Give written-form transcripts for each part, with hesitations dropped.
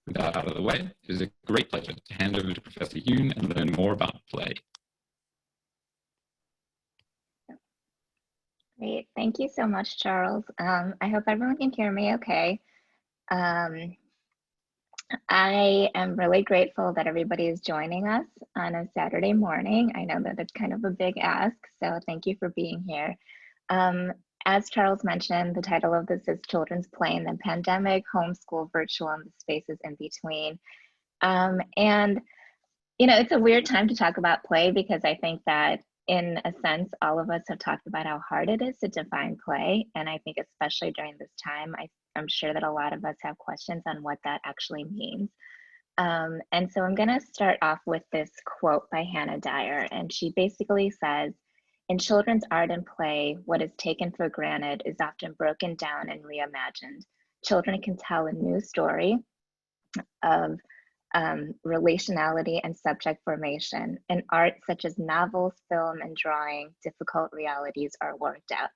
With that out of the way, it is a great pleasure to hand over to Professor Yoon and learn more about play. Great, thank you so much, Charles. I hope everyone can hear me okay. I am really grateful that everybody is joining us on a Saturday morning. I know that it's kind of a big ask, so thank you for being here. As Charles mentioned, the title of this is Children's Play in the Pandemic, Homeschool, Virtual, and the Spaces in Between. And, you know, it's a weird time to talk about play because I think that in a sense, all of us have talked about how hard it is to define play. And I think especially during this time, I'm sure that a lot of us have questions on what that actually means. And so I'm gonna start off with this quote by Hannah Dyer. And she basically says, in children's art and play, what is taken for granted is often broken down and reimagined. Children can tell a new story of relationality and subject formation. In art such as novels, film, and drawing, difficult realities are worked out.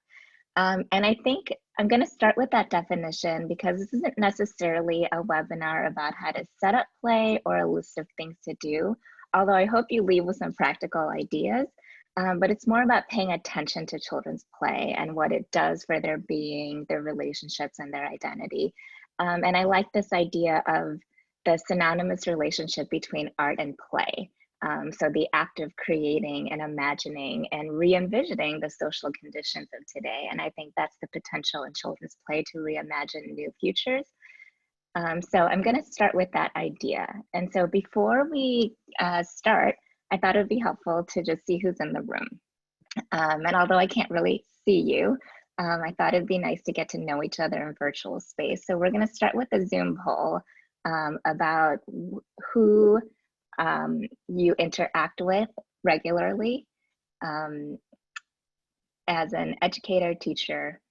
And I think I'm going to start with that definition because this isn't necessarily a webinar about how to set up play or a list of things to do, although I hope you leave with some practical ideas. But it's more about paying attention to children's play and what it does for their being, their relationships, and their identity. And I like this idea of the synonymous relationship between art and play. So the act of creating and imagining and re-envisioning the social conditions of today. And I think that's the potential in children's play to reimagine new futures. So I'm going to start with that idea. And so before we start, I thought it would be helpful to just see who's in the room. And although I can't really see you, I thought it'd be nice to get to know each other in virtual space. So we're going to start with a Zoom poll about who you interact with regularly as an educator, teacher.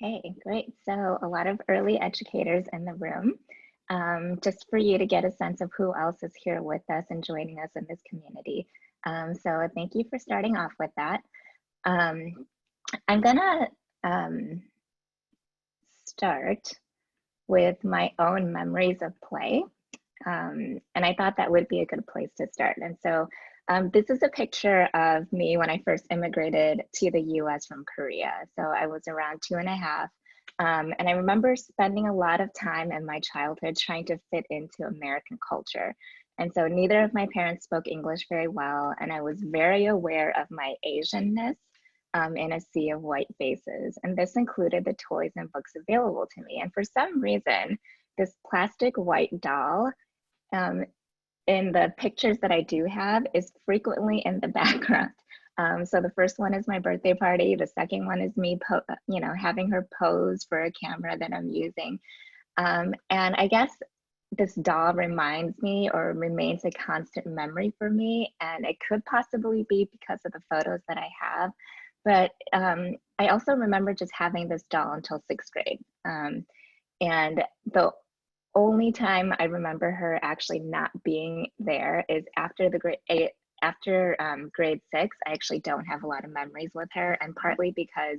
Okay, great. So a lot of early educators in the room. Just for you to get a sense of who else is here with us and joining us in this community. So thank you for starting off with that. I'm gonna start with my own memories of play. And I thought that would be a good place to start. And so this is a picture of me when I first immigrated to the US from Korea. So I was around 2.5. And I remember spending a lot of time in my childhood trying to fit into American culture. And so neither of my parents spoke English very well. And I was very aware of my Asianness in a sea of white faces. And this included the toys and books available to me. And for some reason, this plastic white doll in the pictures that I do have is frequently in the background. So the first one is my birthday party. The second one is me, having her pose for a camera that I'm using. And I guess this doll reminds me or remains a constant memory for me. And it could possibly be because of the photos that I have. But I also remember just having this doll until 6th grade. And the only time I remember her actually not being there is after grade 6. I actually don't have a lot of memories with her, and partly because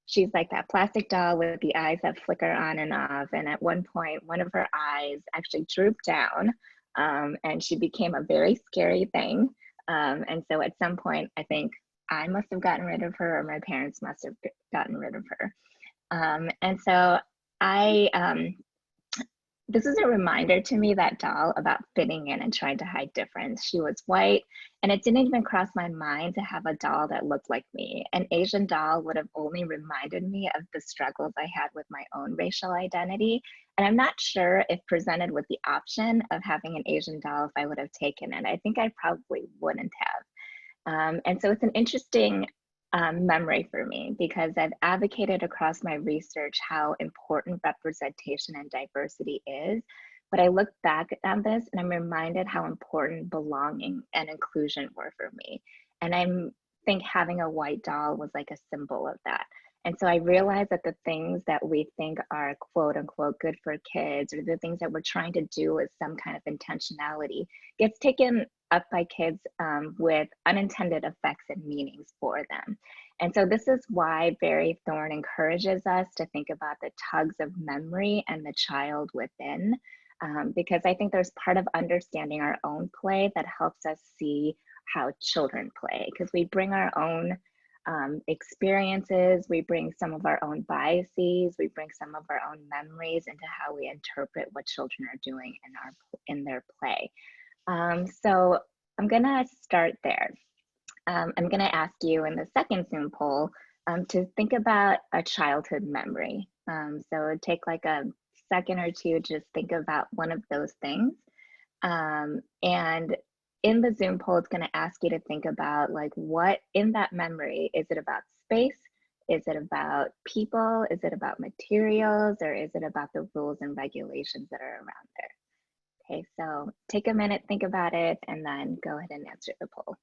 she's like that plastic doll with the eyes that flicker on and off. And at one point, one of her eyes actually drooped down, and she became a very scary thing. And so at some point, I think I must have gotten rid of her, or my parents must have gotten rid of her. And so this is a reminder to me, that doll, about fitting in and trying to hide difference. She was white, and it didn't even cross my mind to have a doll that looked like me. An Asian doll would have only reminded me of the struggles I had with my own racial identity. And I'm not sure if presented with the option of having an Asian doll, if I would have taken it. I think I probably wouldn't have. And so it's an interesting memory for me, because I've advocated across my research how important representation and diversity is. But I look back on this and I'm reminded how important belonging and inclusion were for me. And I think having a white doll was like a symbol of that. And so I realized that the things that we think are quote unquote good for kids, or the things that we're trying to do with some kind of intentionality, gets taken up by kids with unintended effects and meanings for them. And so this is why Barry Thorne encourages us to think about the tugs of memory and the child within, because I think there's part of understanding our own play that helps us see how children play, because we bring our own experiences, we bring some of our own biases, we bring some of our own memories into how we interpret what children are doing in their play. So I'm gonna start there. I'm gonna ask you in the second Zoom poll to think about a childhood memory. So take like a second or two, just think about one of those things. And in the Zoom poll, it's going to ask you to think about like what in that memory, is it about space? Is it about people? Is it about materials? Or is it about the rules and regulations that are around there? Okay, so take a minute, think about it, and then go ahead and answer the poll.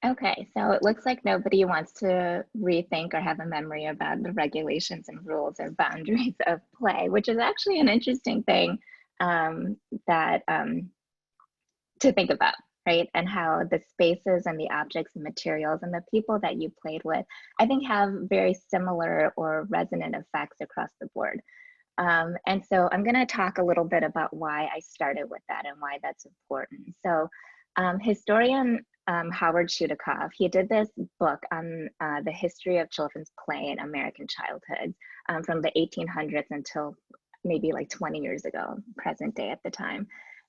Okay, so it looks like nobody wants to rethink or have a memory about the regulations and rules or boundaries of play, which is actually an interesting thing that to think about, right? And how the spaces and the objects and materials and the people that you played with, I think have very similar or resonant effects across the board. And so I'm going to talk a little bit about why I started with that and why that's important. So historian Howard Schudikoff, he did this book on the history of children's play in American childhood from the 1800s until maybe like 20 years ago, present day at the time.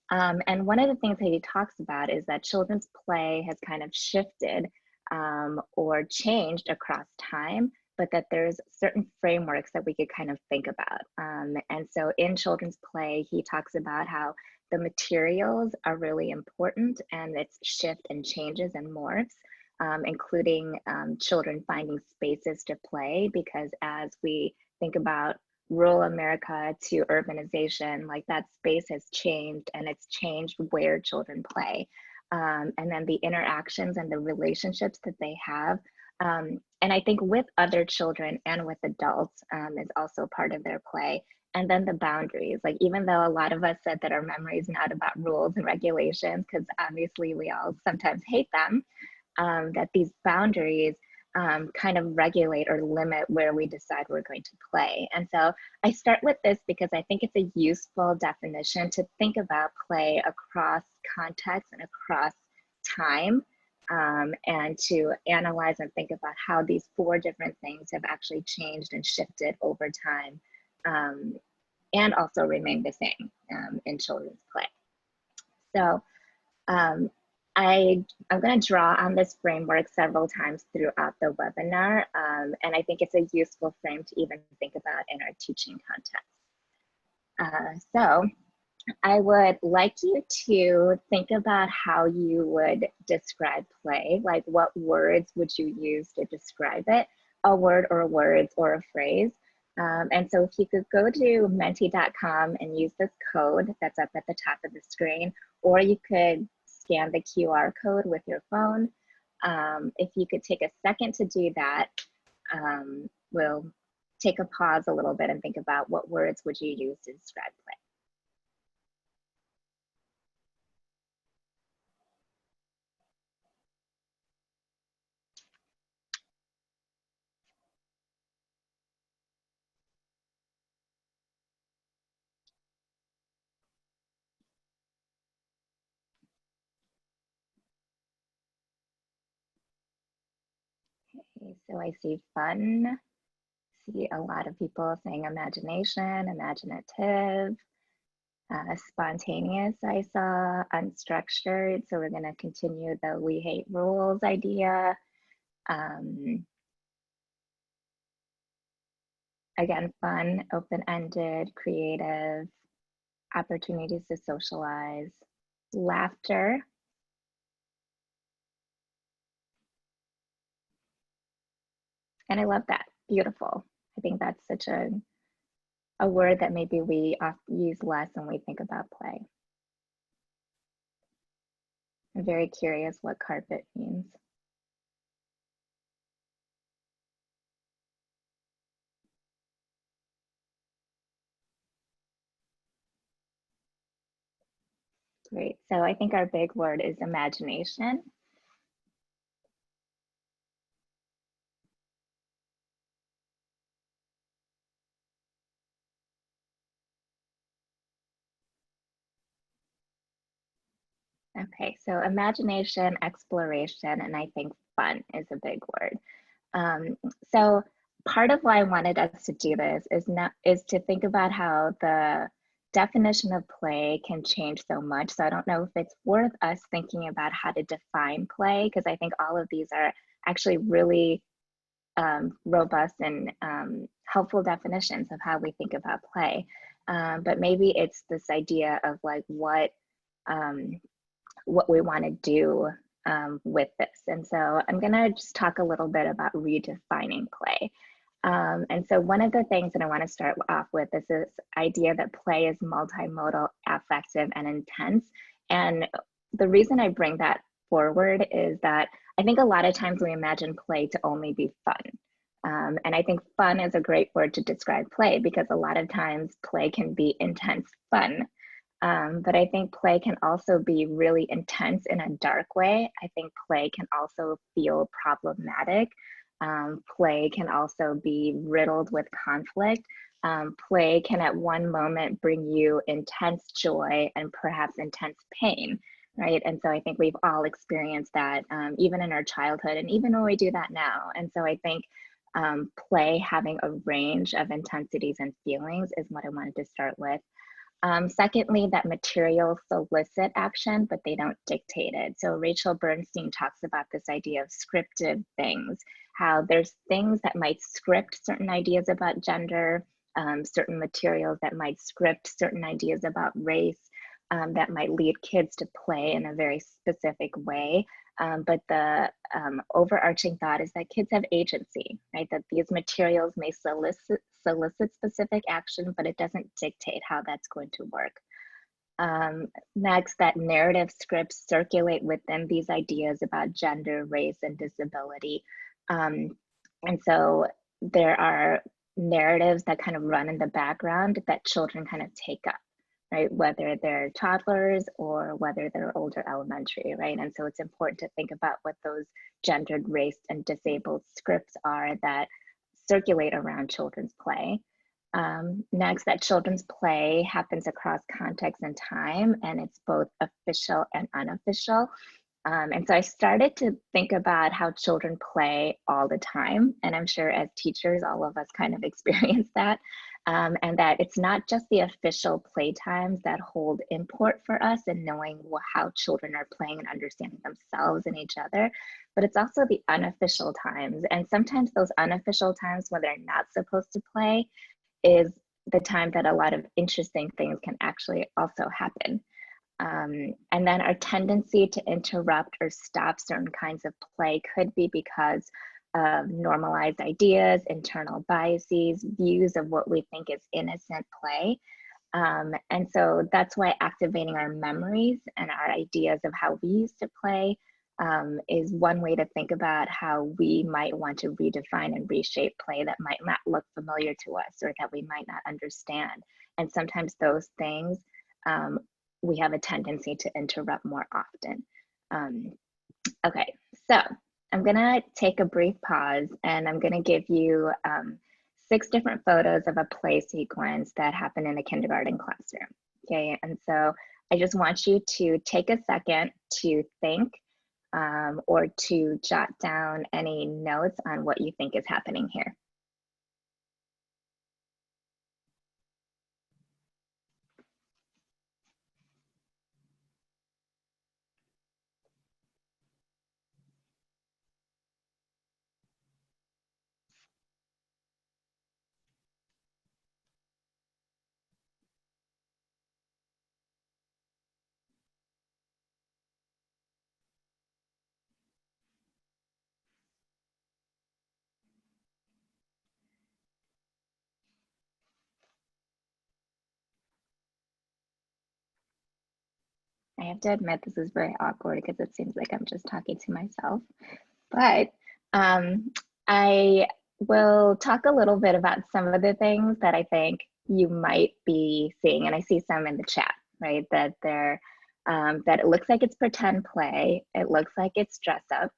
And one of the things that he talks about is that children's play has kind of shifted or changed across time, but that there's certain frameworks that we could kind of think about. And so in children's play, he talks about how the materials are really important and its shift and changes and morphs, including children finding spaces to play, because as we think about rural America to urbanization, like that space has changed, and it's changed where children play. And then the interactions and the relationships that they have. And I think with other children and with adults is also part of their play. And then the boundaries, like even though a lot of us said that our memory is not about rules and regulations, because obviously we all sometimes hate them, that these boundaries kind of regulate or limit where we decide we're going to play. And so I start with this because I think it's a useful definition to think about play across context and across time, and to analyze and think about how these four different things have actually changed and shifted over time, and also remain the same in children's play. So I'm going to draw on this framework several times throughout the webinar, and I think it's a useful frame to even think about in our teaching context. So I would like you to think about how you would describe play, like what words would you use to describe it, a word or words or a phrase. And so if you could go to menti.com and use this code that's up at the top of the screen, or you could scan the QR code with your phone. If you could take a second to do that, we'll take a pause a little bit and think about what words would you use to describe play. Okay, so I see fun, see a lot of people saying imagination, imaginative, spontaneous I saw, unstructured, so we're gonna continue the we hate rules idea. Again, fun, open-ended, creative, opportunities to socialize, laughter, and I love that, beautiful. I think that's such a word that maybe we often use less when we think about play. I'm very curious what carpet means. Great, so I think our big word is imagination. Okay, so imagination, exploration, and I think fun is a big word. So part of why I wanted us to do this is to think about how the definition of play can change so much. So I don't know if it's worth us thinking about how to define play, because I think all of these are actually really robust and helpful definitions of how we think about play. But maybe it's this idea of like what we want to do with this. And so I'm going to just talk a little bit about redefining play. And so one of the things that I want to start off with is this idea that play is multimodal, affective, and intense. And the reason I bring that forward is that I think a lot of times we imagine play to only be fun. And I think fun is a great word to describe play, because a lot of times play can be intense fun. But I think play can also be really intense in a dark way. I think play can also feel problematic. Play can also be riddled with conflict. Play can at one moment bring you intense joy and perhaps intense pain, right? And so I think we've all experienced that even in our childhood and even when we do that now. And so I think play having a range of intensities and feelings is what I wanted to start with. Secondly, that materials solicit action, but they don't dictate it. So Rachel Bernstein talks about this idea of scripted things, how there's things that might script certain ideas about gender, certain materials that might script certain ideas about race, that might lead kids to play in a very specific way. But the overarching thought is that kids have agency, right? That these materials may solicit specific action, but it doesn't dictate how that's going to work. Next, that narrative scripts circulate within these ideas about gender, race, and disability. And so there are narratives that kind of run in the background that children kind of take up, right? Whether they're toddlers or whether they're older elementary, right? And so it's important to think about what those gendered, race, and disabled scripts are that circulate around children's play. Next, that children's play happens across context and time, and it's both official and unofficial. And so I started to think about how children play all the time. And I'm sure as teachers, all of us kind of experience that. And that it's not just the official play times that hold import for us in knowing how children are playing and understanding themselves and each other, but it's also the unofficial times. And sometimes those unofficial times when they're not supposed to play is the time that a lot of interesting things can actually also happen. And then our tendency to interrupt or stop certain kinds of play could be because of normalized ideas, internal biases, views of what we think is innocent play. And so that's why activating our memories and our ideas of how we used to play is one way to think about how we might want to redefine and reshape play that might not look familiar to us or that we might not understand. And sometimes those things we have a tendency to interrupt more often. Okay, so I'm gonna take a brief pause and I'm gonna give you 6 different photos of a play sequence that happened in a kindergarten classroom. Okay, and so I just want you to take a second to think or to jot down any notes on what you think is happening here. I have to admit this is very awkward because it seems like I'm just talking to myself. But I will talk a little bit about some of the things that I think you might be seeing, and I see some in the chat, right? That that it looks like it's pretend play. It looks like it's dress up.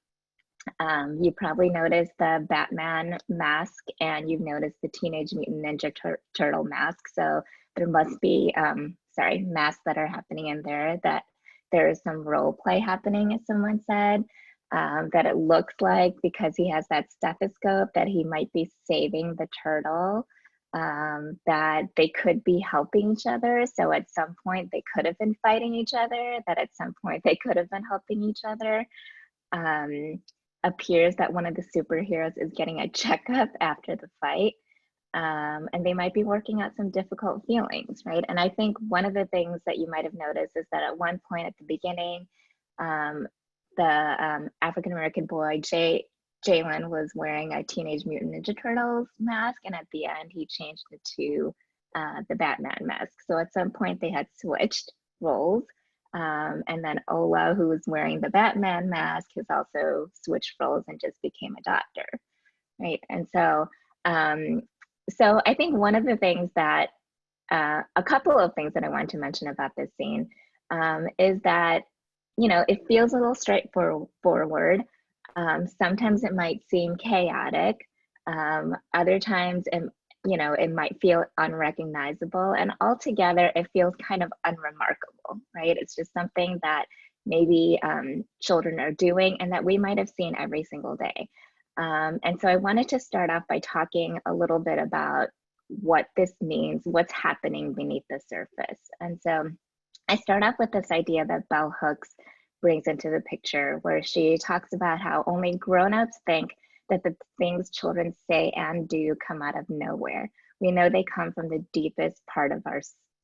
You probably noticed the Batman mask, and you've noticed the Teenage Mutant Ninja Turtle mask. So there must be, masks that are happening in there. That there is some role play happening, as someone said. That it looks like because he has that stethoscope that he might be saving the turtle. That they could be helping each other. So at some point they could have been fighting each other. That at some point they could have been helping each other. Appears that one of the superheroes is getting a checkup after the fight, and they might be working out some difficult feelings, right? And I think one of the things that you might have noticed is that at one point at the beginning, the African-American boy, Jalen, was wearing a Teenage Mutant Ninja Turtles mask, and at the end he changed it to the Batman mask. So at some point they had switched roles. And then Ola, who was wearing the Batman mask, has also switched roles and just became a doctor, right? And so, so I think one of the things that, a couple of things that I want to mention about this scene is that, you know, it feels a little straightforward. Sometimes it might seem chaotic. Other times it might feel unrecognizable, and altogether it feels kind of unremarkable, right? It's just something that maybe children are doing and that we might have seen every single day. And so I wanted to start off by talking a little bit about what this means, what's happening beneath the surface. And so I start off with this idea that Bell Hooks brings into the picture, where she talks about how only grown-ups think that the things children say and do come out of nowhere. We know they come from the deepest part of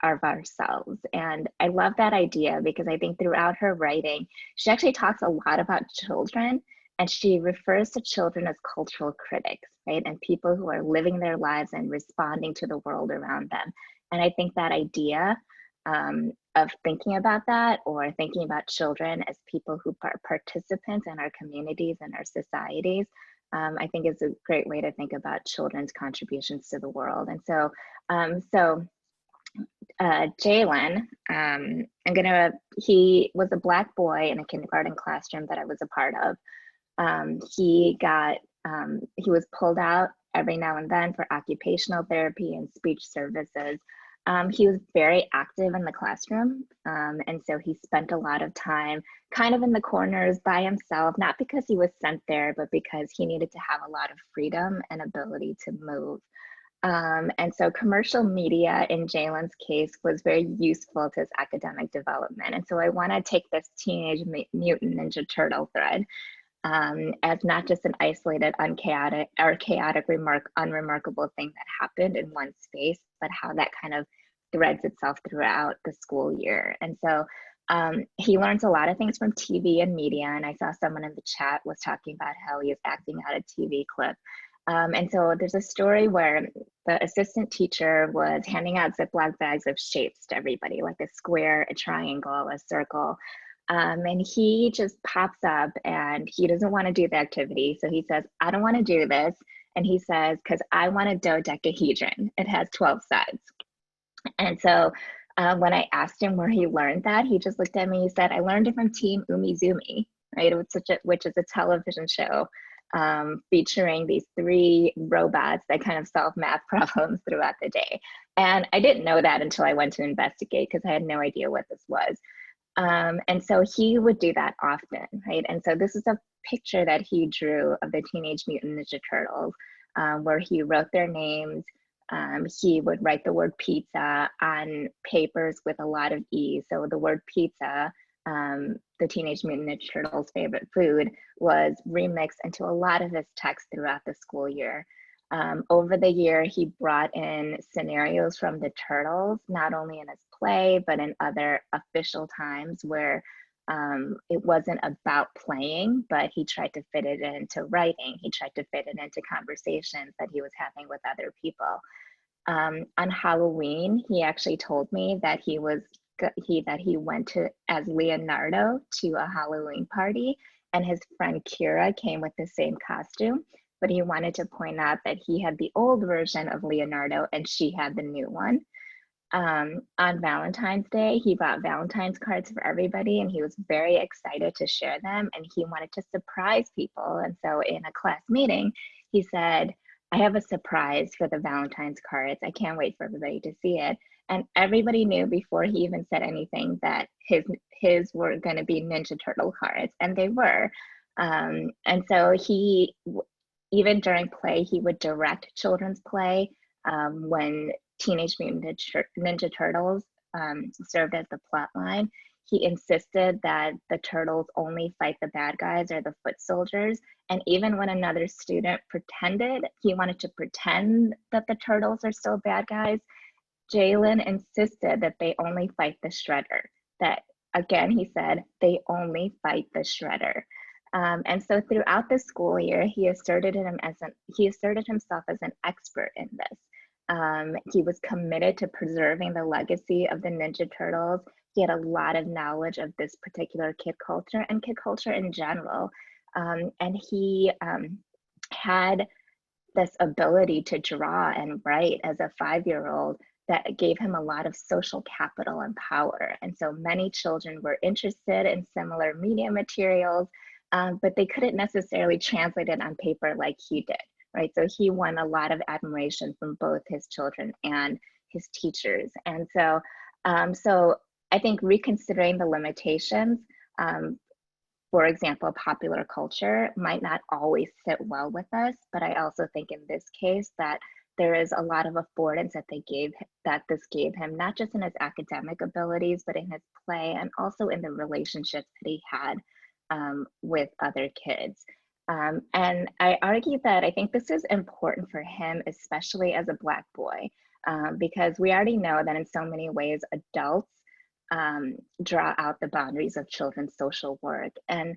ourselves. And I love that idea because I think throughout her writing, she actually talks a lot about children, and she refers to children as cultural critics, right? And people who are living their lives and responding to the world around them. And I think that idea of thinking about that, or thinking about children as people who are participants in our communities and our societies, I think is a great way to think about children's contributions to the world. And so, Jalen, he was a Black boy in a kindergarten classroom that I was a part of. He was pulled out every now and then for occupational therapy and speech services. He was very active in the classroom, and so he spent a lot of time kind of in the corners by himself, not because he was sent there, but because he needed to have a lot of freedom and ability to move. And so commercial media in Jalen's case was very useful to his academic development. And so I want to take this Teenage Mutant Ninja Turtle thread as not just an isolated, unremarkable thing that happened in one space, but how that kind of threads itself throughout the school year. And so he learns a lot of things from TV and media. And I saw someone in the chat was talking about how he is acting out a TV clip. And so there's a story where the assistant teacher was handing out Ziploc bags of shapes to everybody, like a square, a triangle, a circle. And he just pops up and he doesn't want to do the activity. So he says, I don't want to do this. And he says, because I want a dodecahedron. It has 12 sides. And so when I asked him where he learned that, he just looked at me and he said, I learned it from Team Umizoomi, right? It was which is a television show featuring these 3 robots that kind of solve math problems throughout the day. And I didn't know that until I went to investigate because I had no idea what this was. And so he would do that often, right? And so this is a picture that he drew of the Teenage Mutant Ninja Turtles, where he wrote their names. He would write the word pizza on papers with a lot of E. So the word pizza, the Teenage Mutant Ninja Turtles' favorite food, was remixed into a lot of his text throughout the school year. Over the year, he brought in scenarios from the Turtles, not only in his play, but in other official times where it wasn't about playing, but he tried to fit it into writing. He tried to fit it into conversations that he was having with other people. On Halloween, he actually told me that he went to as Leonardo to a Halloween party, and his friend Kira came with the same costume, but he wanted to point out that he had the old version of Leonardo and she had the new one. On Valentine's Day, he bought Valentine's cards for everybody and he was very excited to share them and he wanted to surprise people. And so in a class meeting, he said, I have a surprise for the Valentine's cards. I can't wait for everybody to see it. And everybody knew before he even said anything that his were going to be Ninja Turtle cards, and they were. And so even during play, he would direct children's play when Teenage Mutant Ninja Turtles served as the plot line. He insisted that the turtles only fight the bad guys or the foot soldiers. And even when another student he wanted to pretend that the turtles are still bad guys, Jalen insisted that they only fight the shredder. That again, he said, they only fight the shredder. And so throughout the school year, he asserted himself as an expert in this. He was committed to preserving the legacy of the Ninja Turtles. He had a lot of knowledge of this particular kid culture and kid culture in general. And he had this ability to draw and write as a 5-year-old that gave him a lot of social capital and power. And so many children were interested in similar media materials, but they couldn't necessarily translate it on paper like he did, right? So he won a lot of admiration from both his children and his teachers. And so, so I think reconsidering the limitations, for example, popular culture might not always sit well with us, but I also think in this case that there is a lot of affordance that this gave him, not just in his academic abilities, but in his play and also in the relationships that he had with other kids. And I argue that I think this is important for him, especially as a Black boy, because we already know that in so many ways, adults draw out the boundaries of children's social work. And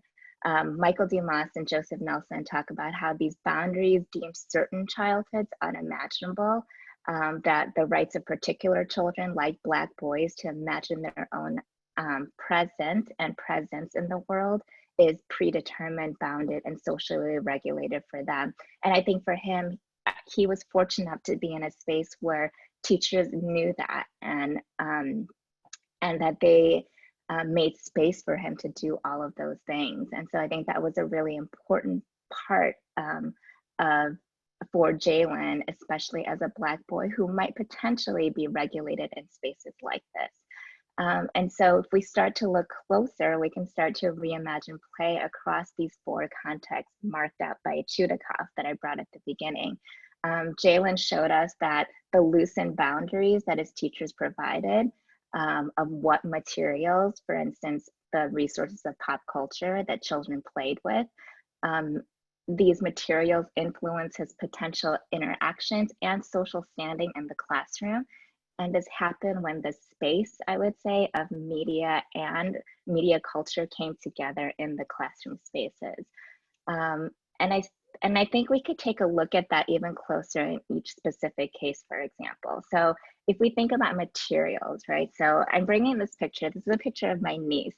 Michael Dumas and Joseph Nelson talk about how these boundaries deem certain childhoods unimaginable, that the rights of particular children, like Black boys, to imagine their own present and presence in the world is predetermined, bounded, and socially regulated for them. And I think for him, he was fortunate enough to be in a space where teachers knew that and that they made space for him to do all of those things. And so I think that was a really important part for Jalen, especially as a Black boy who might potentially be regulated in spaces like this. And so if we start to look closer, we can start to reimagine play across these 4 contexts marked out by Chudikoff that I brought at the beginning. Jalen showed us that the loosened boundaries that his teachers provided of what materials, for instance, the resources of pop culture that children played with, these materials influence his potential interactions and social standing in the classroom. And this happened when the space, I would say, of media and media culture came together in the classroom spaces. And I think we could take a look at that even closer in each specific case, for example. So if we think about materials, right? So I'm bringing this picture. This is a picture of my niece.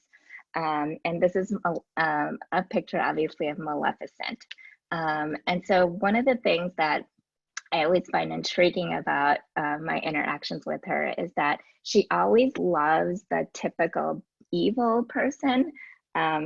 And this is a picture, obviously, of Maleficent. And so one of the things that I always find intriguing about my interactions with her is that she always loves the typical evil person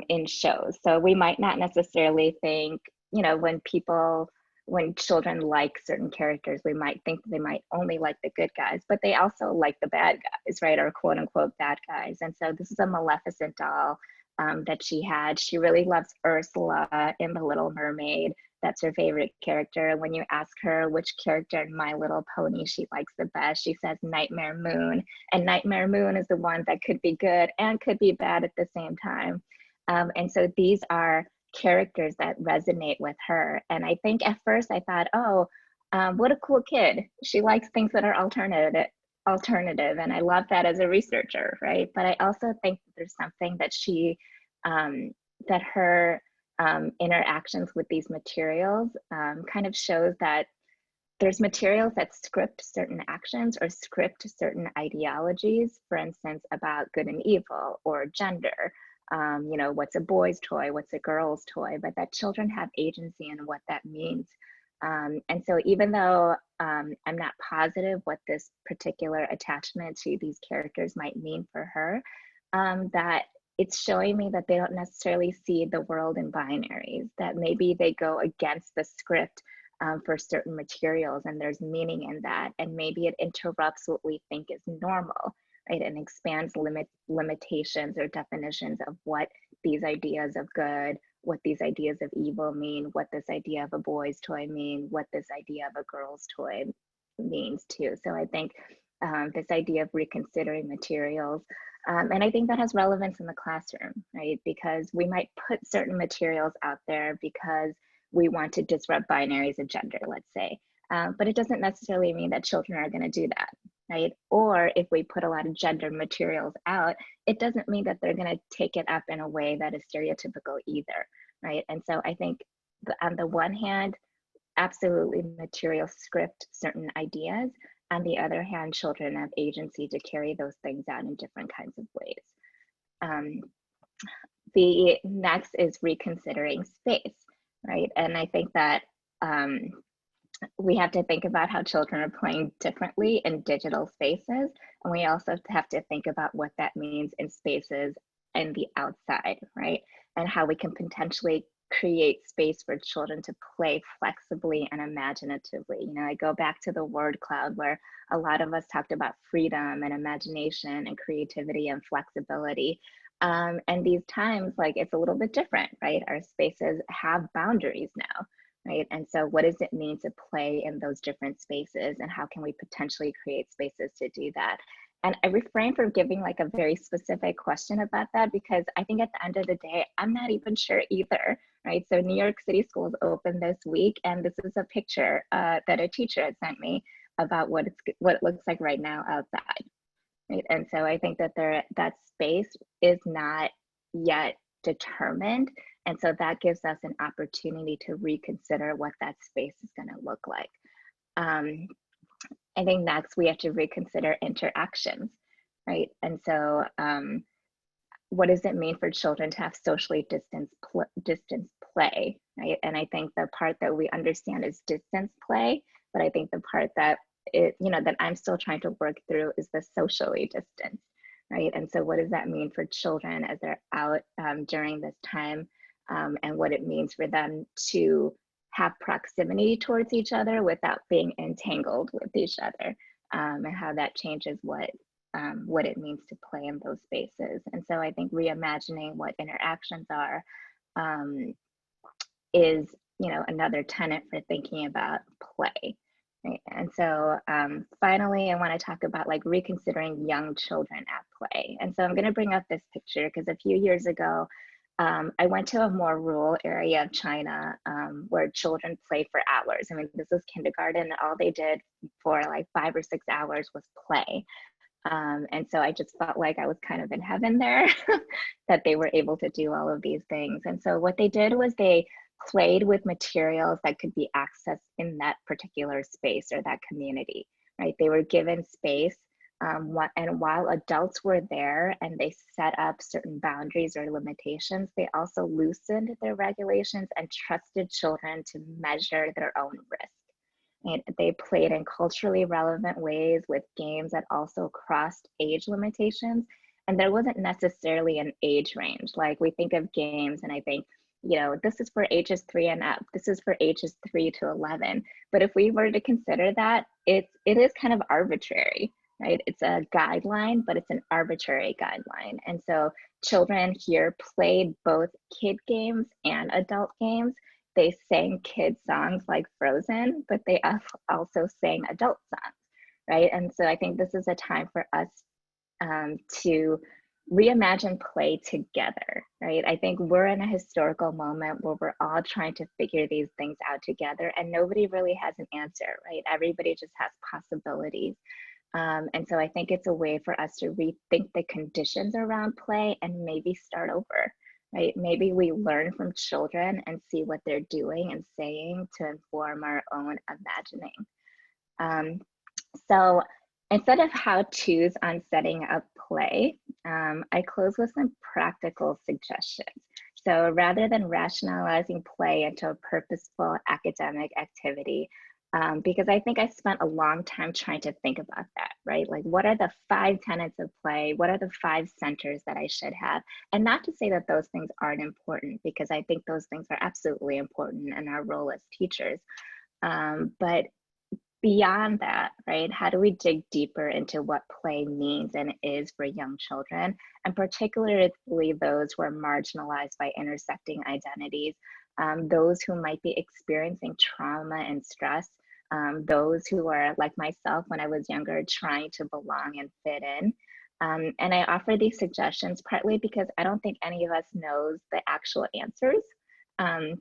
in shows. So we might not necessarily think, you know, when children like certain characters, we might think they might only like the good guys, but they also like the bad guys, right? Or quote unquote bad guys. And so this is a Maleficent doll that she had. She really loves Ursula in The Little Mermaid. That's her favorite character. When you ask her which character in My Little Pony she likes the best, she says Nightmare Moon. And Nightmare Moon is the one that could be good and could be bad at the same time. And so these are characters that resonate with her. And I think at first I thought, oh, what a cool kid. She likes things that are alternative. And I love that as a researcher, right? But I also think that there's something that that her interactions with these materials kind of shows that there's materials that script certain actions or script certain ideologies, for instance, about good and evil or gender. You know, what's a boy's toy, what's a girl's toy, but that children have agency in what that means. And so even though I'm not positive what this particular attachment to these characters might mean for her, that it's showing me that they don't necessarily see the world in binaries, that maybe they go against the script for certain materials and there's meaning in that. And maybe it interrupts what we think is normal, right? And expands limitations or definitions of what these ideas of good, what these ideas of evil mean, what this idea of a boy's toy mean, what this idea of a girl's toy means too. So I think this idea of reconsidering materials, and I think that has relevance in the classroom, right? Because we might put certain materials out there because we want to disrupt binaries of gender, let's say. But it doesn't necessarily mean that children are going to do that, right? Or if we put a lot of gender materials out, it doesn't mean that they're going to take it up in a way that is stereotypical either, right? And so I think on the one hand, absolutely material script certain ideas. On the other hand, children have agency to carry those things out in different kinds of ways. The next is reconsidering space, right? And I think that we have to think about how children are playing differently in digital spaces. And we also have to think about what that means in spaces in the outside, right? And how we can potentially create space for children to play flexibly and imaginatively. You know, I go back to the word cloud where a lot of us talked about freedom and imagination and creativity and flexibility. And these times, like, it's a little bit different, right? Our spaces have boundaries now, right? And so what does it mean to play in those different spaces, and how can we potentially create spaces to do that? And I refrain from giving like a very specific question about that, because I think at the end of the day, I'm not even sure either, right? So New York City schools opened this week, and this is a picture that a teacher had sent me about what it looks like right now outside, right? And so I think that that space is not yet determined. And so that gives us an opportunity to reconsider what that space is going to look like. I think next we have to reconsider interactions, right? And so what does it mean for children to have socially distanced play, right? And I think the part that we understand is distance play, but I think the part that that I'm still trying to work through is the socially distance, right? And so what does that mean for children as they're out during this time, and what it means for them to have proximity towards each other without being entangled with each other, and how that changes what it means to play in those spaces. And so I think reimagining what interactions are is, another tenet for thinking about play. Right. And so finally, I want to talk about like reconsidering young children at play. And so I'm going to bring up this picture because a few years ago, I went to a more rural area of China where children play for hours. I mean, this was kindergarten. All they did for like 5 or 6 hours was play. And so I just felt like I was kind of in heaven there, that they were able to do all of these things. And so what they did was they played with materials that could be accessed in that particular space or that community, right? They were given space And while adults were there and they set up certain boundaries or limitations, they also loosened their regulations and trusted children to measure their own risk. And they played in culturally relevant ways with games that also crossed age limitations. And there wasn't necessarily an age range. Like we think of games and I think, you know, this is for ages 3 and up, this is for ages 3 to 11. But if we were to consider that, it is kind of arbitrary, right? It's a guideline, but it's an arbitrary guideline. And so children here played both kid games and adult games. They sang kid songs like Frozen, but they also sang adult songs, right? And so I think this is a time for us to reimagine play together, right? I think we're in a historical moment where we're all trying to figure these things out together and nobody really has an answer, right? Everybody just has possibilities. And so I think it's a way for us to rethink the conditions around play and maybe start over, right? Maybe we learn from children and see what they're doing and saying to inform our own imagining. So instead of how-tos on setting up play, I close with some practical suggestions. So rather than rationalizing play into a purposeful academic activity, because I think I spent a long time trying to think about that, right? Like, what are the 5 tenets of play? What are the 5 centers that I should have? And not to say that those things aren't important, because I think those things are absolutely important in our role as teachers. But beyond that, right, how do we dig deeper into what play means and is for young children, and particularly those who are marginalized by intersecting identities, those who might be experiencing trauma and stress, those who are like myself when I was younger, trying to belong and fit in. And I offer these suggestions partly because I don't think any of us knows the actual answers,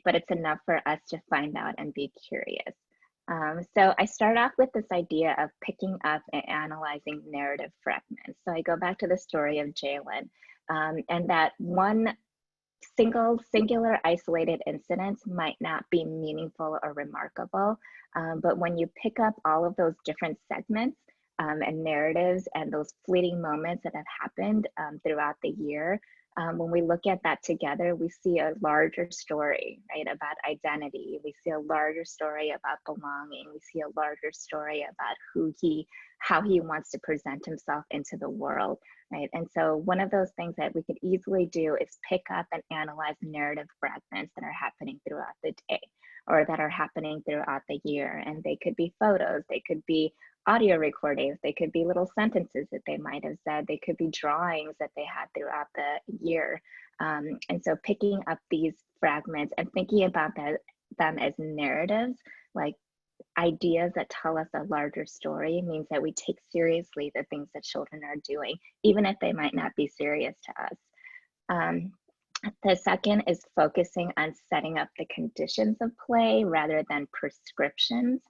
but it's enough for us to find out and be curious. So I start off with this idea of picking up and analyzing narrative fragments. So I go back to the story of Jalen, and that one singular isolated incident might not be meaningful or remarkable, but when you pick up all of those different segments and narratives and those fleeting moments that have happened throughout the year, when we look at that together, we see a larger story, right, about identity. We see a larger story about belonging. We see a larger story about how he wants to present himself into the world, right? And so one of those things that we could easily do is pick up and analyze narrative fragments that are happening throughout the day or that are happening throughout the year. And they could be photos, they could be audio recordings, they could be little sentences that they might have said, they could be drawings that they had throughout the year. And so picking up these fragments and thinking about them as narratives, like ideas that tell us a larger story, means that we take seriously the things that children are doing, even if they might not be serious to us. The second is focusing on setting up the conditions of play rather than prescriptions.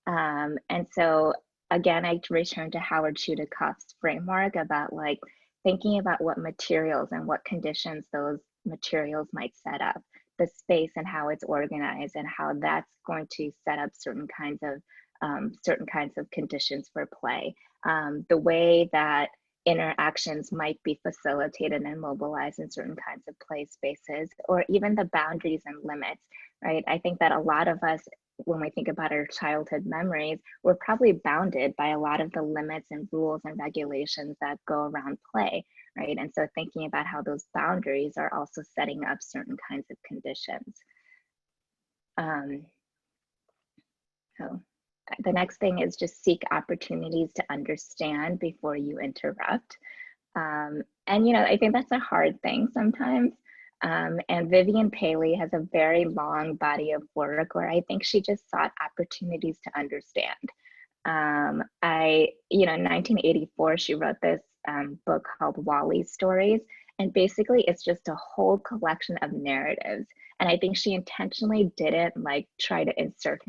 And so again, I return to Howard Chudakoff's framework about like thinking about what materials and what conditions those materials might set up, the space and how it's organized and how that's going to set up certain kinds of conditions for play. The way that interactions might be facilitated and mobilized in certain kinds of play spaces, or even the boundaries and limits, right? I think that a lot of us, when we think about our childhood memories, we're probably bounded by a lot of the limits and rules and regulations that go around play, right? And so thinking about how those boundaries are also setting up certain kinds of conditions. The next thing is just seek opportunities to understand before you interrupt. And you know, I think that's a hard thing sometimes. And Vivian Paley has a very long body of work where I think she just sought opportunities to understand. In 1984, she wrote this book called Wally's Stories. And basically it's just a whole collection of narratives. And I think she intentionally didn't like try to insert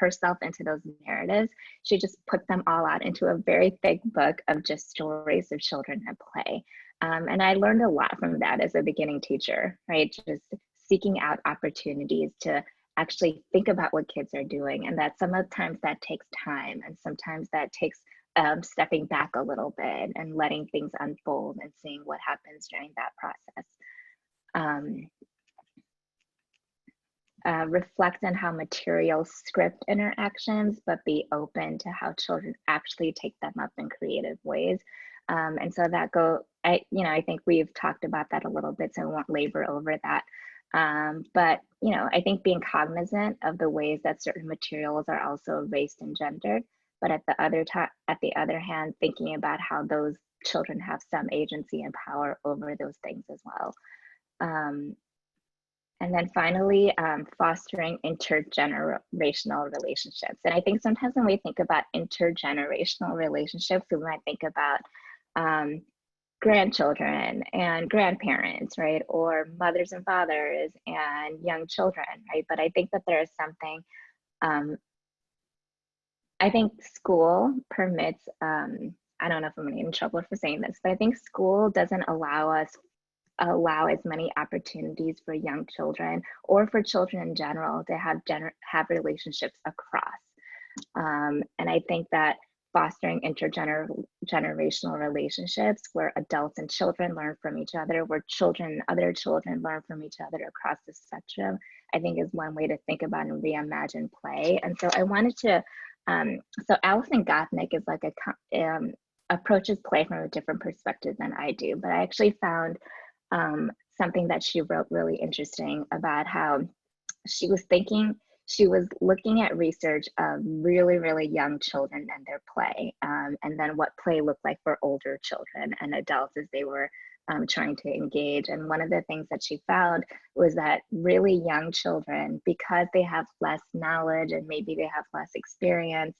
herself into those narratives. She just put them all out into a very thick book of just stories of children at play. And I learned a lot from that as a beginning teacher, right? Just seeking out opportunities to actually think about what kids are doing, and that sometimes that takes time, and sometimes that takes stepping back a little bit and letting things unfold and seeing what happens during that process. Reflect on how materials script interactions, but be open to how children actually take them up in creative ways. And so that I think we've talked about that a little bit, so I won't labor over that. But I think being cognizant of the ways that certain materials are also race and gendered, but at the other hand, thinking about how those children have some agency and power over those things as well. And then finally, fostering intergenerational relationships. And I think sometimes when we think about intergenerational relationships, we might think about grandchildren and grandparents, right? Or mothers and fathers and young children, right? But I think that there is something, I think school permits, I don't know if I'm gonna get in trouble for saying this, but I think school doesn't allow as many opportunities for young children or for children in general to have relationships across. And I think that fostering intergenerational relationships where adults and children learn from each other, where children and other children learn from each other across the spectrum, I think is one way to think about and reimagine play. And so I wanted to, so Alison Gopnik is like approaches play from a different perspective than I do, but I actually found something that she wrote really interesting about how she was looking at research of really, really young children and their play, and then what play looked like for older children and adults as they were trying to engage. And one of the things that she found was that really young children, because they have less knowledge and maybe they have less experience,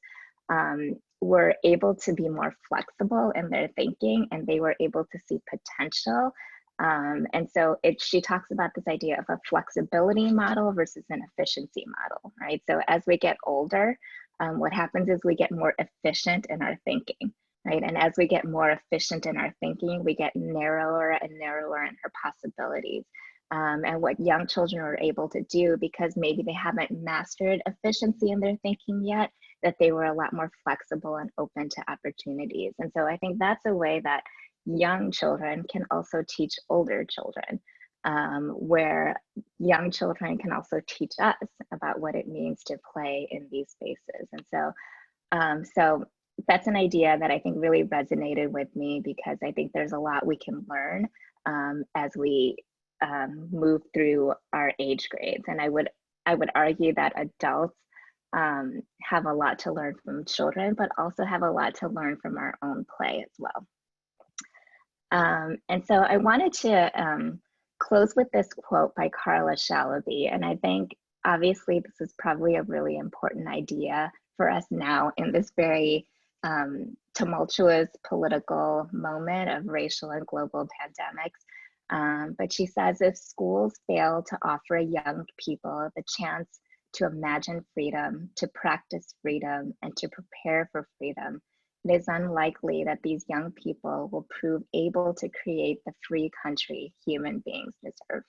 were able to be more flexible in their thinking, and they were able to see potential. And so she talks about this idea of a flexibility model versus an efficiency model, right? So as we get older, what happens is we get more efficient in our thinking, right? And as we get more efficient in our thinking, we get narrower and narrower in our possibilities. And what young children are able to do, because maybe they haven't mastered efficiency in their thinking yet, that they were a lot more flexible and open to opportunities. And so I think that's a way that young children can also teach older children, where young children can also teach us about what it means to play in these spaces. And so that's an idea that I think really resonated with me, because I think there's a lot we can learn as we move through our age grades. And I would argue that adults have a lot to learn from children, but also have a lot to learn from our own play as well. And so I wanted to close with this quote by Carla Shalaby. And I think obviously this is probably a really important idea for us now in this very tumultuous political moment of racial and global pandemics. But she says, if schools fail to offer young people the chance to imagine freedom, to practice freedom, and to prepare for freedom, it is unlikely that these young people will prove able to create the free country human beings deserve.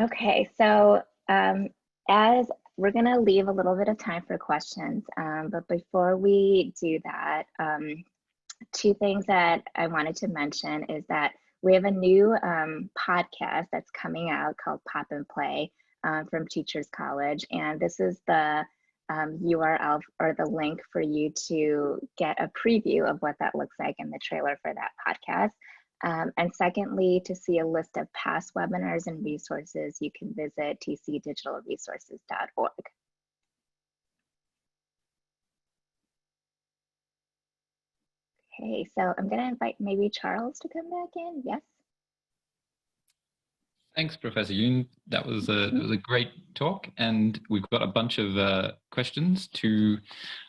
Okay, so as we're gonna leave a little bit of time for questions, but before we do that, two things that I wanted to mention is that we have a new podcast that's coming out called Pop and Play from Teachers College, and this is the URL or the link for you to get a preview of what that looks like in the trailer for that podcast. And secondly, to see a list of past webinars and resources, you can visit tcdigitalresources.org. Okay, so I'm gonna invite maybe Charles to come back in, yes? Thanks, Professor Yoon. That was a great talk, and we've got a bunch of questions to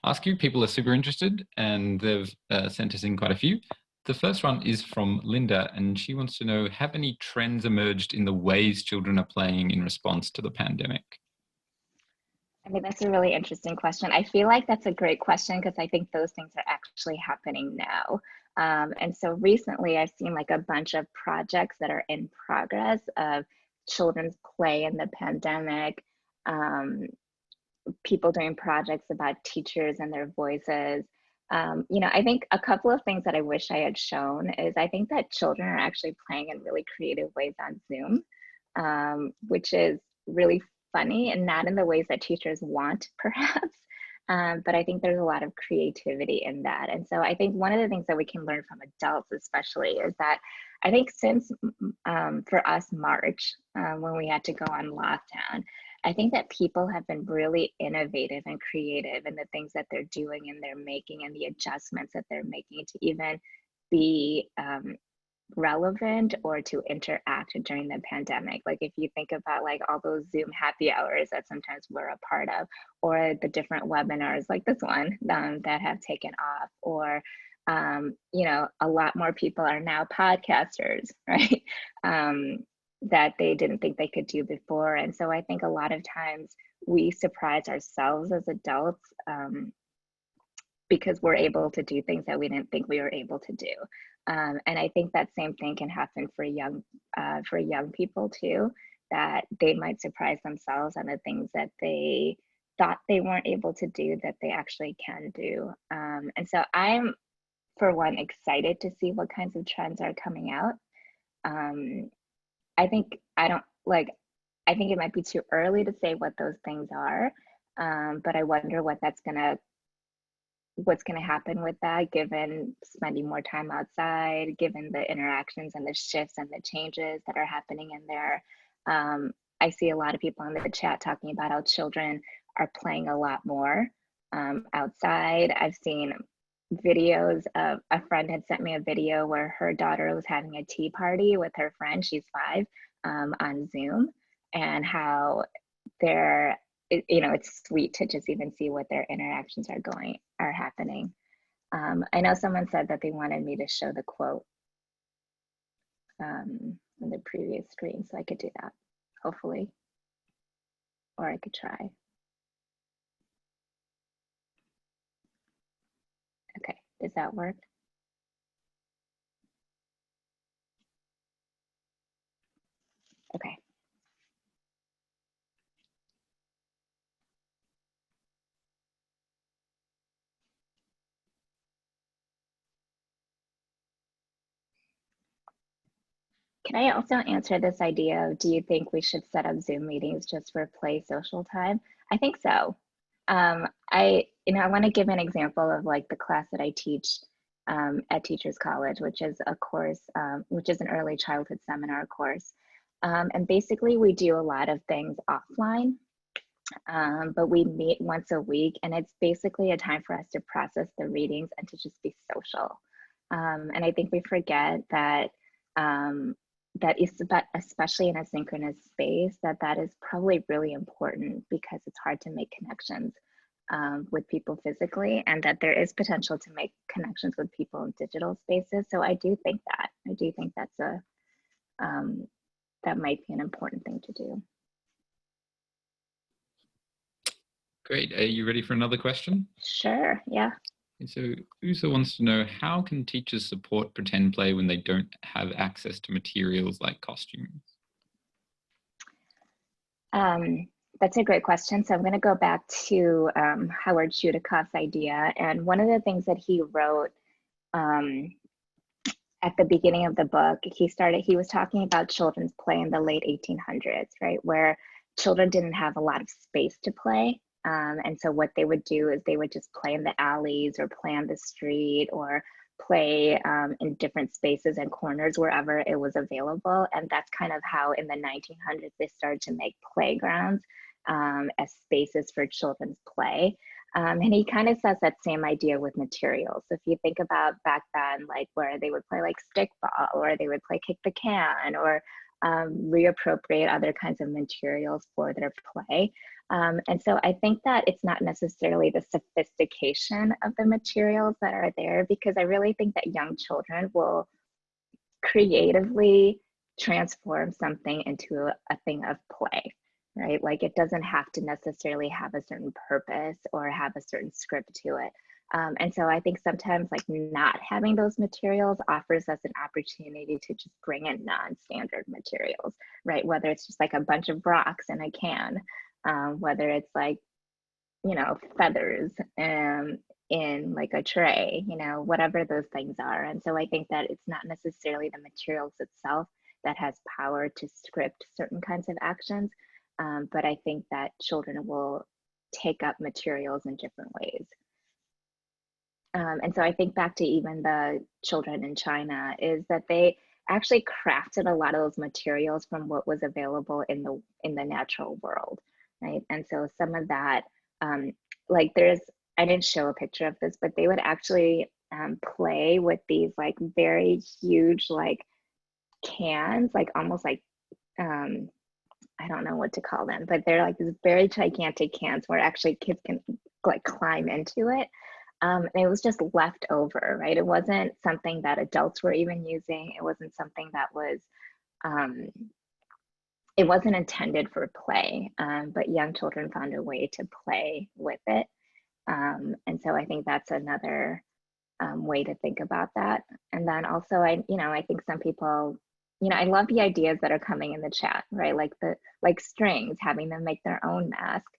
ask you. People are super interested, and they've sent us in quite a few. The first one is from Linda, and she wants to know, have any trends emerged in the ways children are playing in response to the pandemic? I mean, that's a really interesting question. I feel like that's a great question because I think those things are actually happening now. And so recently I've seen like a bunch of projects that are in progress of children's play in the pandemic. people doing projects about teachers and their voices. You know, I think a couple of things that I wish I had shown is I think that children are actually playing in really creative ways on Zoom, which is really funny and not in the ways that teachers want, perhaps. But I think there's a lot of creativity in that. And so I think one of the things that we can learn from adults, especially, is that I think since for us, March, when we had to go on lockdown, I think that people have been really innovative and creative in the things that they're doing and they're making and the adjustments that they're making to even be relevant or to interact during the pandemic. Like if you think about like all those Zoom happy hours that sometimes we're a part of, or the different webinars like this one that have taken off, or you know, a lot more people are now podcasters, right? That they didn't think they could do before. And so I think a lot of times we surprise ourselves as adults because we're able to do things that we didn't think we were able to do. And I think that same thing can happen for young people too, that they might surprise themselves on the things that they thought they weren't able to do that they actually can do. And so I'm, for one, excited to see what kinds of trends are coming out. I think I think it might be too early to say what those things are, but I wonder what's gonna happen with that, given spending more time outside, given the interactions and the shifts and the changes that are happening in there. I see a lot of people in the chat talking about how children are playing a lot more outside. I've seen videos of, a friend had sent me a video where her daughter was having a tea party with her friend, she's 5, on Zoom, and how they're, you know, it's sweet to just even see what their interactions are happening. I know someone said that they wanted me to show the quote on the previous screen, so I could do that, hopefully, or I could try. Okay, does that work? Okay. Can I also answer this idea of, do you think we should set up Zoom meetings just for play social time? I think so. I want to give an example of like the class that I teach at Teachers College, which is a course, which is an early childhood seminar course. And basically we do a lot of things offline, but we meet once a week, and it's basically a time for us to process the readings and to just be social. And I think we forget that that is, but especially in a synchronous space, that is probably really important, because it's hard to make connections with people physically, and that there is potential to make connections with people in digital spaces. So I do think that's that might be an important thing to do. Great. Are you ready for another question? Sure, yeah. So Usa wants to know, how can teachers support pretend play when they don't have access to materials like costumes? That's a great question. So I'm going to go back to Howard Chudakov's idea. And one of the things that he wrote at the beginning of the book, he was talking about children's play in the late 1800s, right? Where children didn't have a lot of space to play. And so what they would do is they would just play in the alleys or play on the street or play in different spaces and corners wherever it was available. And that's kind of how in the 1900s they started to make playgrounds as spaces for children's play. And he kind of says that same idea with materials. If you think about back then, like where they would play like stickball, or they would play kick the can, or reappropriate other kinds of materials for their play. And so I think that it's not necessarily the sophistication of the materials that are there, because I really think that young children will creatively transform something into a thing of play, right? Like it doesn't have to necessarily have a certain purpose or have a certain script to it. And so I think sometimes like not having those materials offers us an opportunity to just bring in non-standard materials, right? Whether it's just like a bunch of rocks in a can, whether it's like feathers in like a tray, whatever those things are. And so I think that it's not necessarily the materials itself that has power to script certain kinds of actions, but I think that children will take up materials in different ways. And so I think back to even the children in China is that they actually crafted a lot of those materials from what was available in the natural world, right? And so some of that, like I didn't show a picture of this, but they would actually play with these like very huge like cans, like almost like I don't know what to call them, but they're like these very gigantic cans where actually kids can like climb into it. And it was just left over, right? It wasn't something that adults were even using. It wasn't something that was, it wasn't intended for play, but young children found a way to play with it. And so I think that's another way to think about that. And then also, I think some people, I love the ideas that are coming in the chat, right? Like strings, having them make their own mask.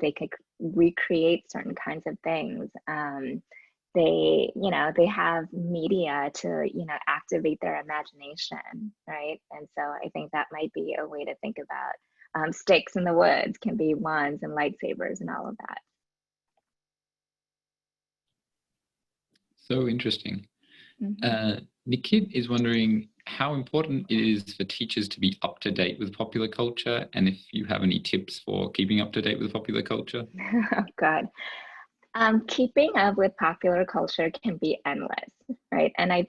They could recreate certain kinds of things. They have media to, activate their imagination, right? And so I think that might be a way to think about sticks in the woods can be wands and lightsabers and all of that. So interesting. Nikit is wondering how important it is for teachers to be up to date with popular culture, and if you have any tips for keeping up to date with popular culture. Oh God. Keeping up with popular culture can be endless, right? And I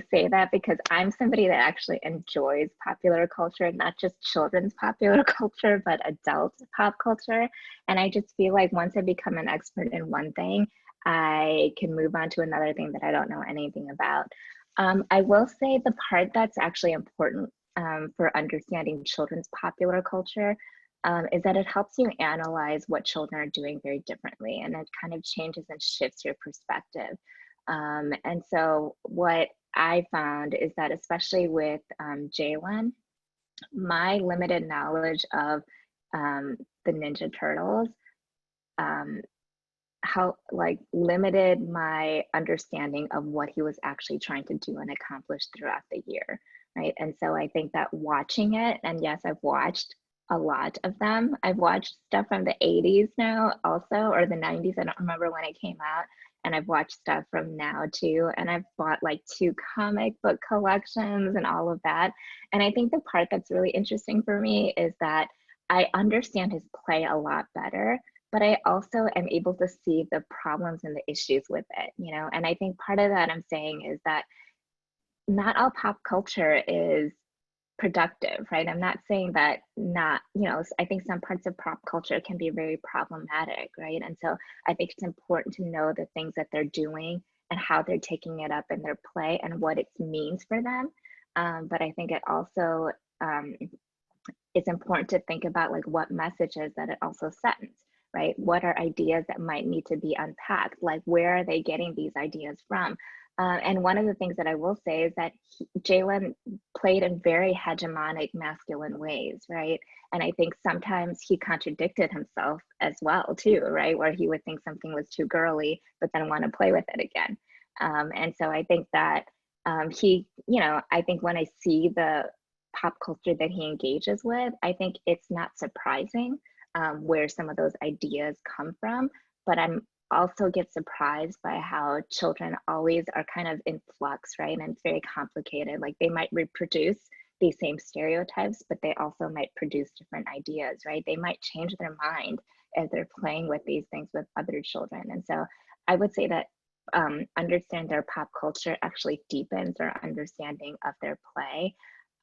say that because I'm somebody that actually enjoys popular culture, not just children's popular culture, but adult pop culture. And I just feel like once I become an expert in one thing, I can move on to another thing that I don't know anything about. I will say the part that's actually important for understanding children's popular culture is that it helps you analyze what children are doing very differently, and it kind of changes and shifts your perspective. And so what I found is that especially with Jalen, my limited knowledge of the Ninja Turtles how like limited my understanding of what he was actually trying to do and accomplish throughout the year, right? And so I think that watching it, and yes, I've watched a lot of them. I've watched stuff from the 80s now also, or the 90s. I don't remember when it came out. And I've watched stuff from now too. And I've bought like 2 comic book collections and all of that. And I think the part that's really interesting for me is that I understand his play a lot better, but I also am able to see the problems and the issues with it, And I think part of that I'm saying is that not all pop culture is productive, right? I'm not saying that not, I think some parts of pop culture can be very problematic, right? And so I think it's important to know the things that they're doing and how they're taking it up in their play and what it means for them. But I think it also, it's important to think about like what messages that it also sends, right? What are ideas that might need to be unpacked? Like where are they getting these ideas from? And one of the things that I will say is that Jalen played in very hegemonic masculine ways, right? And I think sometimes he contradicted himself as well too, right? Where he would think something was too girly, but then want to play with it again. And so I think that I think when I see the pop culture that he engages with, I think it's not surprising where some of those ideas come from, but I'm also get surprised by how children always are kind of in flux, right? And it's very complicated. Like they might reproduce these same stereotypes, but they also might produce different ideas, right? They might change their mind as they're playing with these things with other children. And so I would say that understand their pop culture actually deepens our understanding of their play.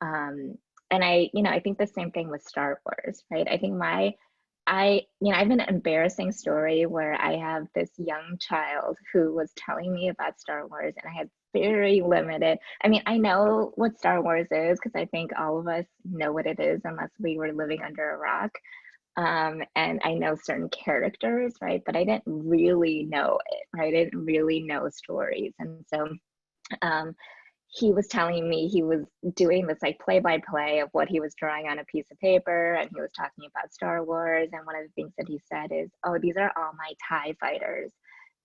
And I think the same thing with Star Wars, right? I think I have an embarrassing story where I have this young child who was telling me about Star Wars, and I had very limited, I know what Star Wars is because I think all of us know what it is unless we were living under a rock. And I know certain characters, right? But I didn't really know it, right? I didn't really know stories. And so he was telling me he was doing this like play-by-play of what he was drawing on a piece of paper, and he was talking about Star Wars. And one of the things that he said is, oh, these are all my TIE fighters,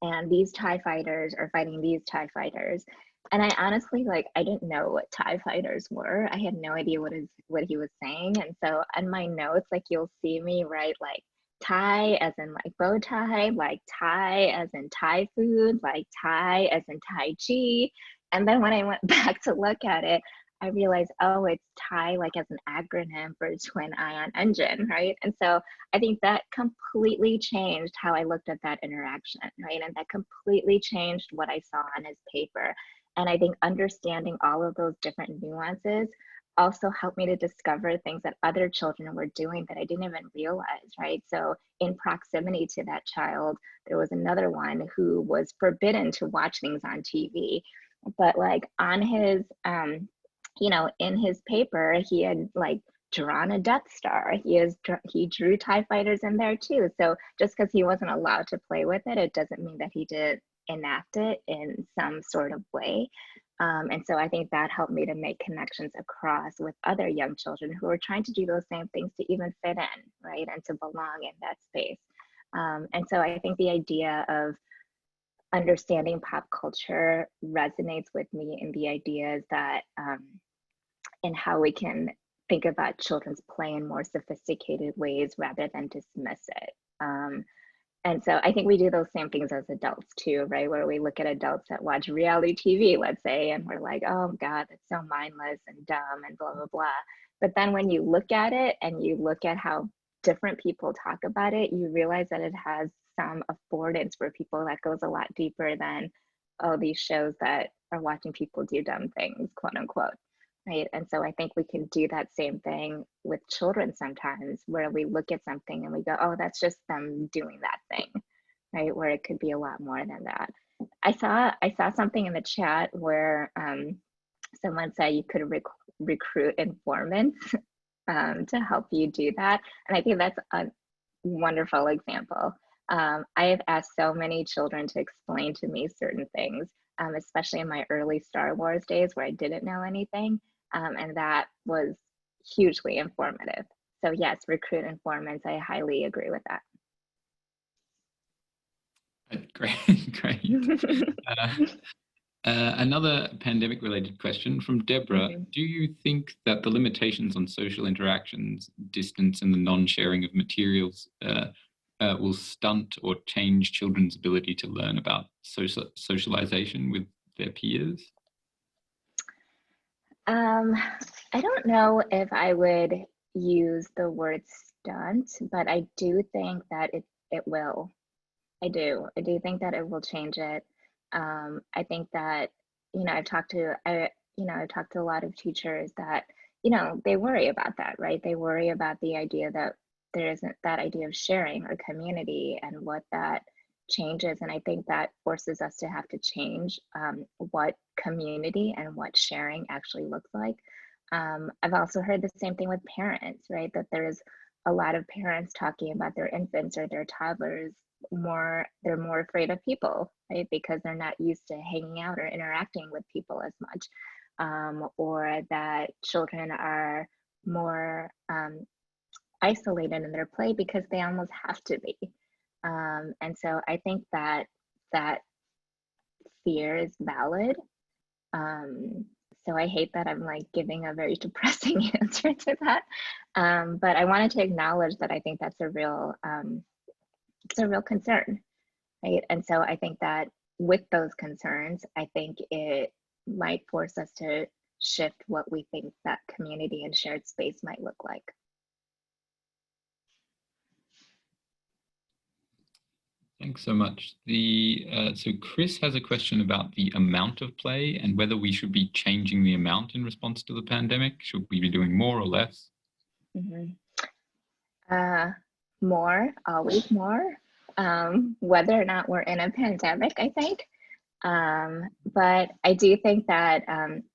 and these TIE fighters are fighting these TIE fighters. And I honestly, like, I didn't know what TIE fighters were. I had no idea what he was saying. And so on my notes, like, you'll see me write like Thai as in like bow tie, like Thai as in Thai food, like Thai as in Tai Chi. And then when I went back to look at it, I realized, oh, it's TIE like as an acronym for twin ion engine, right? And so I think that completely changed how I looked at that interaction, right? And that completely changed what I saw on his paper. And I think understanding all of those different nuances also helped me to discover things that other children were doing that I didn't even realize, right? So in proximity to that child, there was another one who was forbidden to watch things on TV, but like on his, you know, in his paper, he had like drawn a Death Star. He drew TIE fighters in there too. So just because he wasn't allowed to play with it, it doesn't mean that he did enact it in some sort of way. And so I think that helped me to make connections across with other young children who are trying to do those same things to even fit in, right? And to belong in that space. And so I think the idea of understanding pop culture resonates with me in the ideas that, in how we can think about children's play in more sophisticated ways rather than dismiss it. And so I think we do those same things as adults too, right? Where we look at adults that watch reality TV, let's say, and we're like, oh God, that's so mindless and dumb and blah, blah, blah. But then when you look at it and you look at how different people talk about it, you realize that it has some affordance for people that goes a lot deeper than, oh, these shows that are watching people do dumb things, quote unquote. Right. And so I think we can do that same thing with children sometimes, where we look at something and we go, oh, that's just them doing that thing, right? Where it could be a lot more than that. I saw something in the chat where someone said you could recruit informants to help you do that. And I think that's a wonderful example. I have asked so many children to explain to me certain things, especially in my early Star Wars days where I didn't know anything. And that was hugely informative. So yes, recruit informants, I highly agree with that. Great, great. Another pandemic related question from Deborah. Do you think that the limitations on social interactions, distance, and the non-sharing of materials will stunt or change children's ability to learn about socialization with their peers? I don't know if I would use the word stunt, but I do think that it will. I do think that it will change it. I think that, you know, I've talked to a lot of teachers that, you know, they worry about that, right? They worry about the idea that there isn't that idea of sharing or community and what that changes. And I think that forces us to have to change what community and what sharing actually looks like. I've also heard the same thing with parents, right? That there's a lot of parents talking about their infants or their toddlers they're more afraid of people, right? Because they're not used to hanging out or interacting with people as much. Or that children are more isolated in their play because they almost have to be. And so I think that that fear is valid. So I hate that I'm like giving a very depressing answer to that. But I wanted to acknowledge that I think that's a real concern, right? And so I think that with those concerns, I think it might force us to shift what we think that community and shared space might look like. Thanks so much. So Chris has a question about the amount of play and whether we should be changing the amount in response to the pandemic. Should we be doing more or less? More, always more, whether or not we're in a pandemic, I think. But I do think that,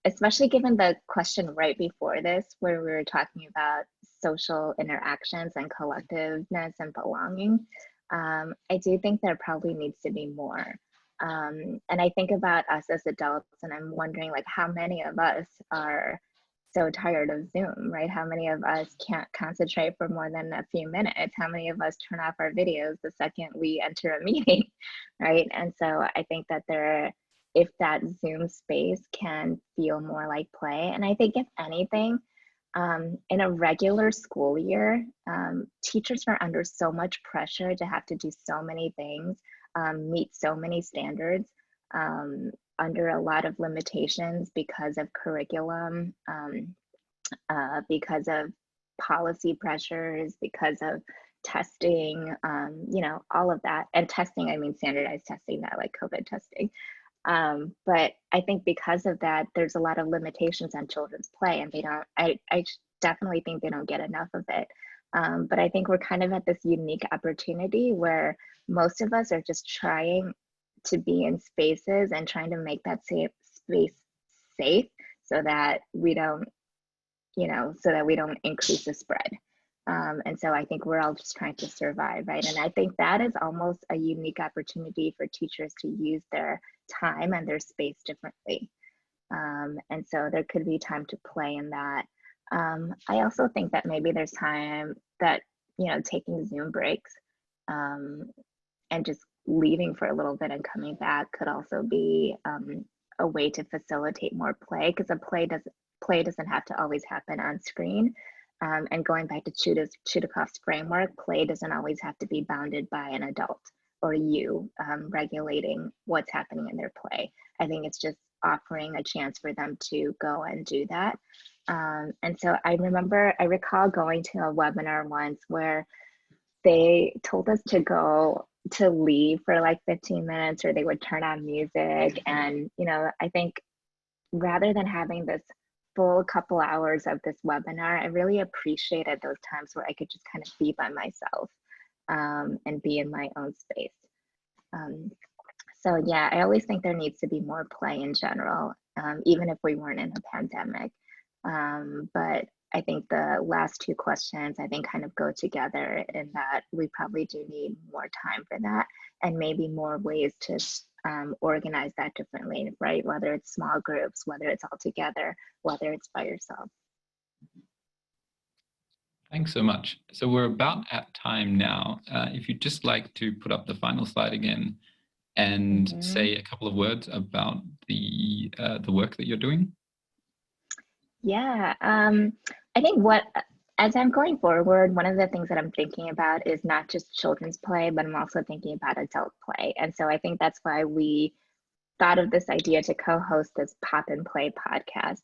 especially given the question right before this, where we were talking about social interactions and collectiveness and belonging, I do think there probably needs to be more. And I think about us as adults, and I'm wondering like how many of us are so tired of Zoom, right? How many of us can't concentrate for more than a few minutes? How many of us turn off our videos the second we enter a meeting, right? And so I think that if that Zoom space can feel more like play, and I think if anything, in a regular school year, teachers are under so much pressure to have to do so many things, meet so many standards, under a lot of limitations because of curriculum, because of policy pressures, because of testing, all of that. And testing, I mean standardized testing, not like COVID testing. But I think because of that, there's a lot of limitations on children's play, and I definitely think they don't get enough of it. But I think we're kind of at this unique opportunity where most of us are just trying to be in spaces and trying to make that safe space safe so that we don't, increase the spread. And so I think we're all just trying to survive, right? And I think that is almost a unique opportunity for teachers to use their time and their space differently. And so there could be time to play in that. I also think that maybe there's time that, taking Zoom breaks and just leaving for a little bit and coming back could also be a way to facilitate more play, because play doesn't have to always happen on screen. And going back to Chudakov's framework, play doesn't always have to be bounded by an adult or you regulating what's happening in their play. I think it's just offering a chance for them to go and do that. And so I recall going to a webinar once where they told us to leave for like 15 minutes, or they would turn on music. And, I think rather than having this full couple hours of this webinar, I really appreciated those times where I could just kind of be by myself and be in my own space. So yeah, I always think there needs to be more play in general, even if we weren't in a pandemic. But I think the last two questions, I think, kind of go together in that we probably do need more time for that, and maybe more ways to organize that differently, right? Whether it's small groups, whether it's all together, whether it's by yourself. Thanks so much. So we're about at time now. If you'd just like to put up the final slide again and say a couple of words about the work that you're doing. Yeah, I think as I'm going forward, one of the things that I'm thinking about is not just children's play, but I'm also thinking about adult play. And so I think that's why we thought of this idea to co-host this Pop and Play podcast,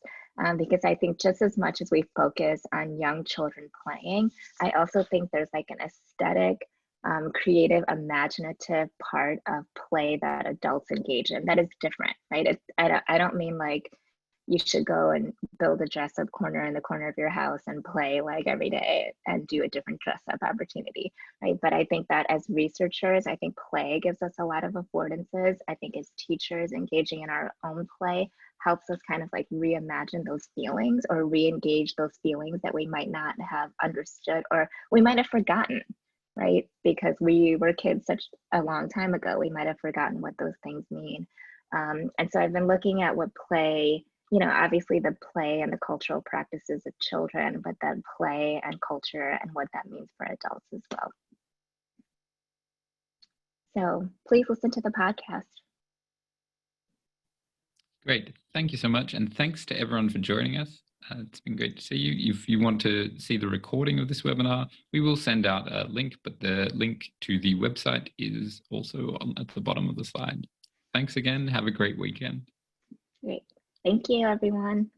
because I think just as much as we focus on young children playing, I also think there's like an aesthetic, creative, imaginative part of play that adults engage in that is different, right? I don't mean like you should go and build a dress up corner in the corner of your house and play like every day and do a different dress up opportunity, right? But I think that as researchers, I think play gives us a lot of affordances. I think as teachers, engaging in our own play helps us kind of like reimagine those feelings or re-engage those feelings that we might not have understood or we might have forgotten, right? Because we were kids such a long time ago, we might have forgotten what those things mean. And so I've been looking at what play, obviously the play and the cultural practices of children, but then play and culture and what that means for adults as well. So please listen to the podcast. Great. Thank you so much. And thanks to everyone for joining us. It's been great to see you. If you want to see the recording of this webinar, we will send out a link, but the link to the website is also at the bottom of the slide. Thanks again. Have a great weekend. Great. Thank you, everyone.